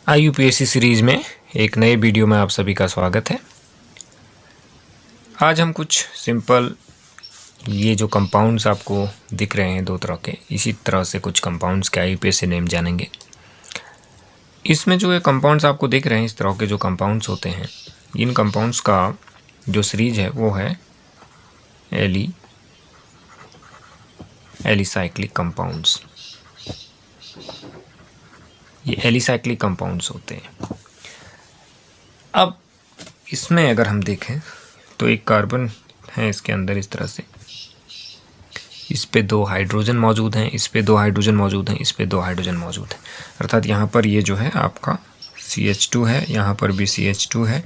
IUPAC series में एक नए वीडियो में आप सभी का स्वागत है। आज हम कुछ सिंपल ये जो कंपाउंड्स आपको दिख रहे हैं दो तरह के, इसी तरह से कुछ कंपाउंड्स के IUPAC नेम जानेंगे। इसमें जो ये कंपाउंड्स आपको दिख रहे हैं, इस तरह के जो कंपाउंड्स होते हैं, इन कंपाउंड्स का जो सीरीज है वो है एलिसाइक्लिक कंपाउंड्स। ये एलिसाइक्लिक कंपाउंड्स होते हैं। अब इसमें अगर हम देखें तो एक कार्बन है इसके अंदर, इस तरह से इस पे दो हाइड्रोजन मौजूद हैं, इस पे दो हाइड्रोजन मौजूद हैं, इस पे दो हाइड्रोजन मौजूद हैं। अर्थात यहाँ पर ये जो है आपका CH2 है, यहाँ पर भी CH2 है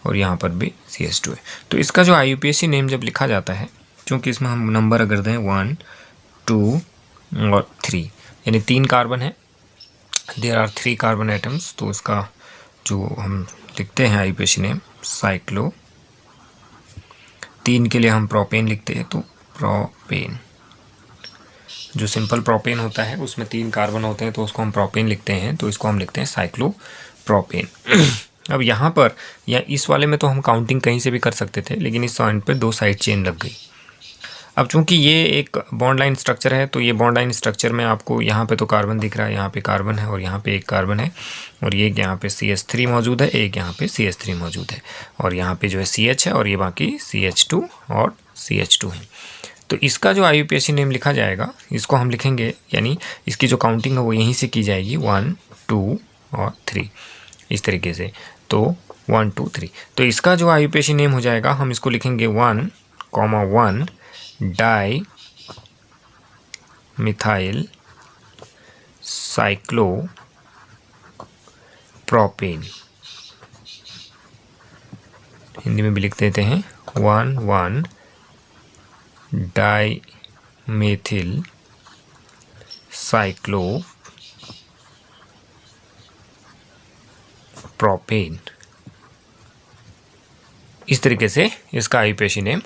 और यहाँ पर भी CH2 है। तो इसका जो IUPAC नेम जब लिखा जाता है, क्योंकि इसमें हम नंबर अगर दें 1, 2 और 3, यानी 3 कार्बन है, देयर आर 3 कार्बन एटम्स, तो इसका जो हम लिखते हैं IUPAC नेम साइक्लो। 3 के लिए हम प्रोपेन लिखते हैं, तो प्रोपेन। जो सिंपल प्रोपेन होता है उसमें 3 कार्बन होते हैं, तो उसको हम प्रोपेन लिखते हैं, तो इसको हम लिखते हैं साइक्लो प्रोपेन। अब यहाँ पर या इस वाले में तो हम काउंटिंग कहीं से भी कर सकते थे, लेकिन इस पॉइंट पे 2 साइड चेन लग गई। अब चूंकि ये एक बॉन्ड लाइन स्ट्रक्चर है, तो ये बॉन्ड लाइन स्ट्रक्चर में आपको यहाँ पे तो कार्बन दिख रहा है, यहाँ पे कार्बन है और यहाँ पे एक कार्बन है, और ये यहाँ पे CH3 मौजूद है, एक यहाँ पे CH3 मौजूद है, और यहाँ पे जो है CH है और ये बाकी CH2 और CH2 है। तो इसका जो IUPAC नेम लिखा जाएगा, इसको हम लिखेंगे, यानी इसकी जो काउंटिंग है वो यहीं से की जाएगी, 1, 2 और 3, इस तरीके से। तो 1, 2, 3, तो इसका जो IUPAC नेम हो जाएगा, हम इसको लिखेंगे 1,1 di methyl cyclo propane. Hindi में भी लिख देते हैं 1,1 डाई मेथिल साइक्लो प्रोपेन। इस तरीके से इसका IUPAC नेम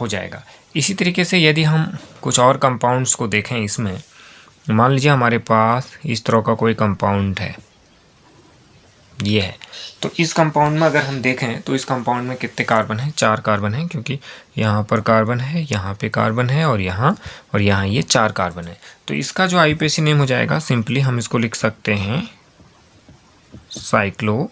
हो जाएगा। इसी तरीके से यदि हम कुछ और कंपाउंड्स को देखें, इसमें मान लीजिए हमारे पास इस तरह का कोई कंपाउंड है, ये है, तो इस कंपाउंड में अगर हम देखें तो इस कंपाउंड में कितने कार्बन हैं? 4 कार्बन हैं, क्योंकि यहाँ पर कार्बन है, यहाँ पे कार्बन है और यहाँ ये 4 कार्बन है। तो इसका जो IUPAC नेम हो जाएगा, सिंपली हम इसको लिख सकते हैं साइक्लो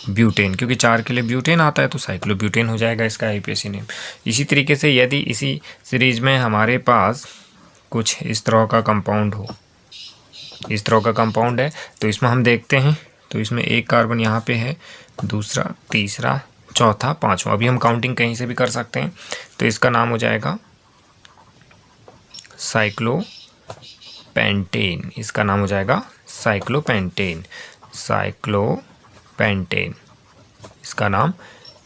ब्यूटेन, क्योंकि 4 के लिए ब्यूटेन आता है, तो साइक्लो ब्यूटेन हो जाएगा इसका IUPAC नेम। इसी तरीके से यदि इसी सीरीज में हमारे पास कुछ इस तरह का कंपाउंड हो, इस तरह का कंपाउंड है, तो इसमें हम देखते हैं, तो इसमें एक कार्बन यहाँ पे है, दूसरा, तीसरा, चौथा, पांचवा। अभी हम काउंटिंग कहीं से भी कर सकते हैं, तो इसका नाम हो जाएगा साइक्लोपेंटेन। इसका नाम हो जाएगा साइक्लोपेंटेन, साइक्लोपेंटेन। इसका नाम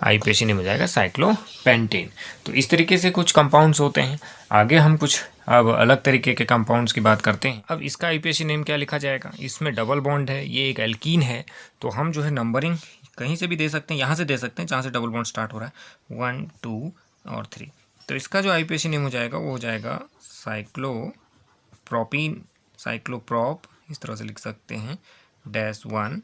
IUPAC नेम हो जाएगा साइक्लोपेंटेन। तो इस तरीके से कुछ कंपाउंड्स होते हैं। आगे हम कुछ अब अलग तरीके के कंपाउंड्स की बात करते हैं। अब इसका IUPAC नेम क्या लिखा जाएगा? इसमें डबल बॉन्ड है, ये एक एल्कीन है, तो हम जो है नंबरिंग कहीं से भी दे सकते हैं, यहाँ से दे सकते हैं जहाँ से डबल बॉन्ड स्टार्ट हो रहा है, 1, 2 और 3। तो इसका जो IUPAC नेम हो जाएगा वो हो जाएगा साइक्लोप्रोपीन, साइक्लोप्रॉप, इस तरह से लिख सकते हैं, -1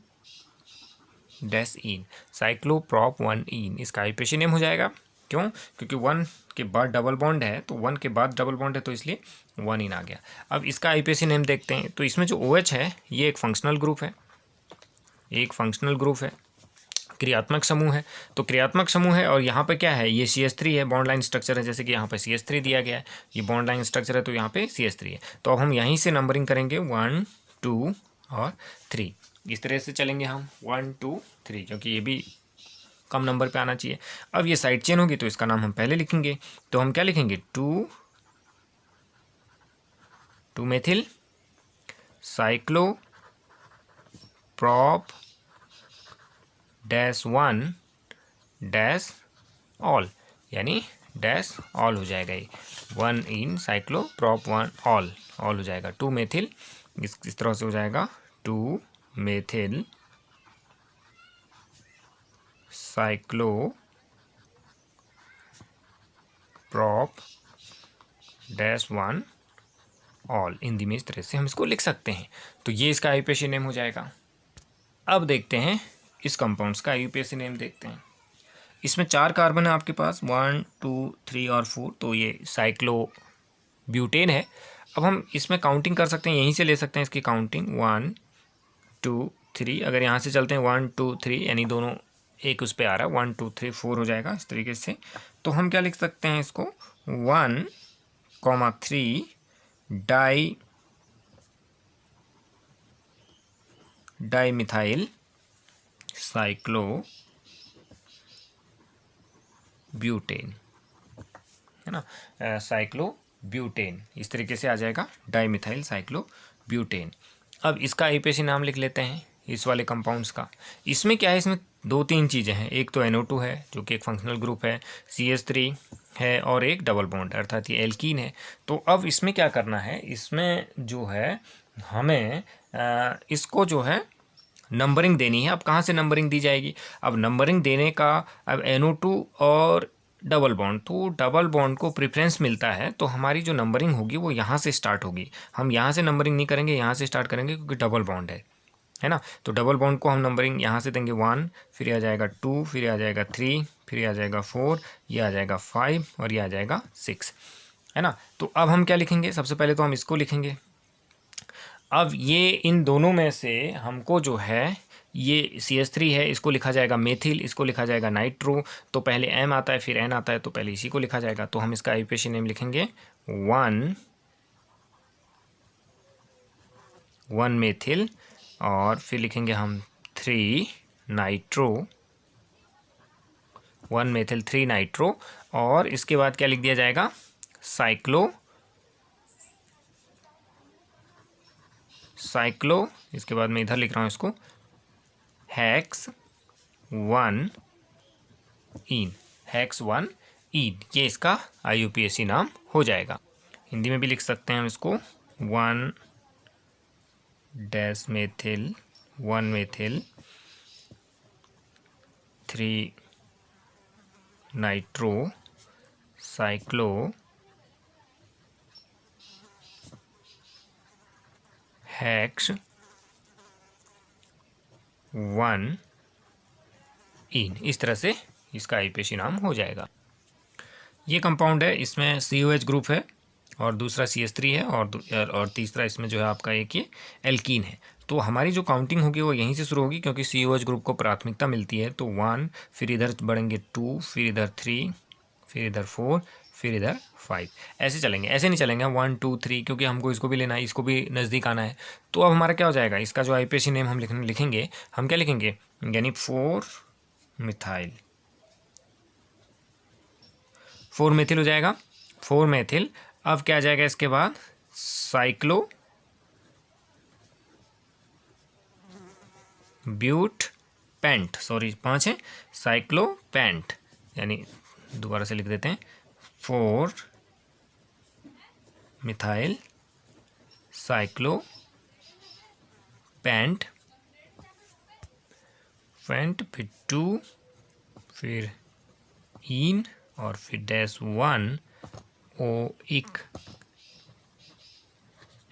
-इन, साइक्लोप्रॉप 1 इन, इसका IUPAC नेम हो जाएगा। क्यों? क्योंकि 1 के बाद डबल बॉन्ड है, तो 1 के बाद डबल बॉन्ड है, तो इसलिए 1 इन आ गया। अब इसका IUPAC नेम देखते हैं, तो इसमें जो OH है ये एक फंक्शनल ग्रुप है, एक फंक्शनल ग्रुप है, क्रियात्मक समूह है। तो क्रियात्मक समूह है और यहाँ पे क्या है, ये CH3 है, बॉन्ड लाइन स्ट्रक्चर है, जैसे कि यहाँ पे CH3 दिया गया है, ये बॉन्ड लाइन स्ट्रक्चर है, तो यहाँ पे CH3 है। तो अब हम यहीं से नंबरिंग करेंगे 1, 2 और 3, इस तरह से चलेंगे हम 1, 2, 3, क्योंकि ये भी कम नंबर पे आना चाहिए। अब ये साइड चेन होगी, तो इसका नाम हम पहले लिखेंगे, तो हम क्या लिखेंगे, 2 मेथिल साइक्लो प्रॉप -1 ऑल, यानी डैश ऑल हो जाएगा, ये 1 इन साइक्लो प्रॉप 1 ऑल हो जाएगा। 2 मेथिल, इस तरह से हो जाएगा, 2 methyl cyclo prop -1 all. Hindi में इस तरह से हम इसको लिख सकते हैं। तो ये इसका IUPAC नेम हो जाएगा। अब देखते हैं इस कंपाउंड्स का IUPAC नेम देखते हैं। इसमें 4 कार्बन है आपके पास, 1 2 3 और 4, तो ये साइक्लोब्यूटेन है। अब हम इसमें काउंटिंग कर सकते हैं, यहीं से ले सकते हैं इसकी काउंटिंग, 1 2 3। अगर यहाँ से चलते हैं 1 2 3, यानी दोनों एक उस पर आ रहा है, 1 2 3 4 हो जाएगा इस तरीके से। तो हम क्या लिख सकते हैं इसको, 1,3 डाईमिथाइल साइक्लोब्यूटेन, है ना, साइक्लोब्यूटेन इस तरीके से आ जाएगा, डाईमिथाइल साइक्लोब्यूटेन। अब इसका IUPAC नाम लिख लेते हैं इस वाले कंपाउंड्स का। इसमें क्या है, इसमें 2-3 चीज़ें हैं। एक तो NO2 है जो कि एक फंक्शनल ग्रुप है, CH3 है और एक डबल बॉन्ड अर्थात ये एल्कीन है। तो अब इसमें क्या करना है, इसमें जो है हमें इसको जो है नंबरिंग देनी है। अब कहाँ से नंबरिंग दी जाएगी, अब नंबरिंग देने का, अब NO2 और डबल बॉन्ड, तो डबल बॉन्ड को प्रेफरेंस मिलता है, तो हमारी जो नंबरिंग होगी वो यहाँ से स्टार्ट होगी। हम यहाँ से नंबरिंग नहीं करेंगे, यहाँ से स्टार्ट करेंगे क्योंकि डबल बॉन्ड है ना। तो डबल बॉन्ड को हम नंबरिंग यहाँ से देंगे 1, फिर आ जाएगा 2, फिर आ जाएगा 3, फिर आ जाएगा 4, ये आ जाएगा 5 और ये आ जाएगा 6, है ना। तो अब हम क्या लिखेंगे, सबसे पहले तो हम इसको लिखेंगे। अब ये इन दोनों में से हमको जो है, ये CH3 है, इसको लिखा जाएगा मेथिल, इसको लिखा जाएगा नाइट्रो। तो पहले M आता है फिर N आता है, तो पहले इसी को लिखा जाएगा। तो हम इसका IUPAC नेम लिखेंगे 1 मेथिल और फिर लिखेंगे हम 3 नाइट्रो, 1 मेथिल 3 नाइट्रो। और इसके बाद क्या लिख दिया जाएगा, साइक्लो, इसके बाद मैं इधर लिख रहा हूँ इसको, हेक्स 1 इन, ये इसका IUPAC नाम हो जाएगा। हिंदी में भी लिख सकते हैं हम इसको, 1 मेथिल 3 नाइट्रो साइक्लो हेक्स 1 इन, इस तरह से इसका IUPAC नाम हो जाएगा। ये कंपाउंड है, इसमें COH ग्रुप है और दूसरा CH3 है और तीसरा इसमें जो है आपका एक ये एल्कीन है। तो हमारी जो काउंटिंग होगी वो यहीं से शुरू होगी क्योंकि COH ग्रुप को प्राथमिकता मिलती है। तो 1, फिर इधर बढ़ेंगे 2, फिर इधर 3, फिर इधर 4, फिर इधर 5, ऐसे चलेंगे। ऐसे नहीं चलेंगे 1 2 3, क्योंकि हमको इसको भी लेना है, इसको भी नज़दीक आना है। तो अब हमारा क्या हो जाएगा, इसका जो IUPAC नेम हम लिखेंगे, हम क्या लिखेंगे, यानी 4 मेथिल हो जाएगा, 4 मेथिल। अब क्या आ जाएगा इसके बाद, साइक्लोब्यूटपेंट, सॉरी 5 है, साइक्लोपेंट, यानी दोबारा से लिख देते हैं, 4 मिथाइल साइक्लोपेंट, फिर 2, फिर इन और फिर -1 ओइक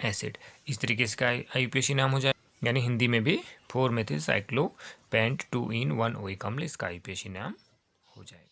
एसिड। इस तरीके से इसका IUPAC नाम हो जाए, यानी हिंदी में भी 4 मेथिल साइक्लोपेंट 2 इन 1 ओइक अम्ल, इसका IUPAC नाम हो जाएगा।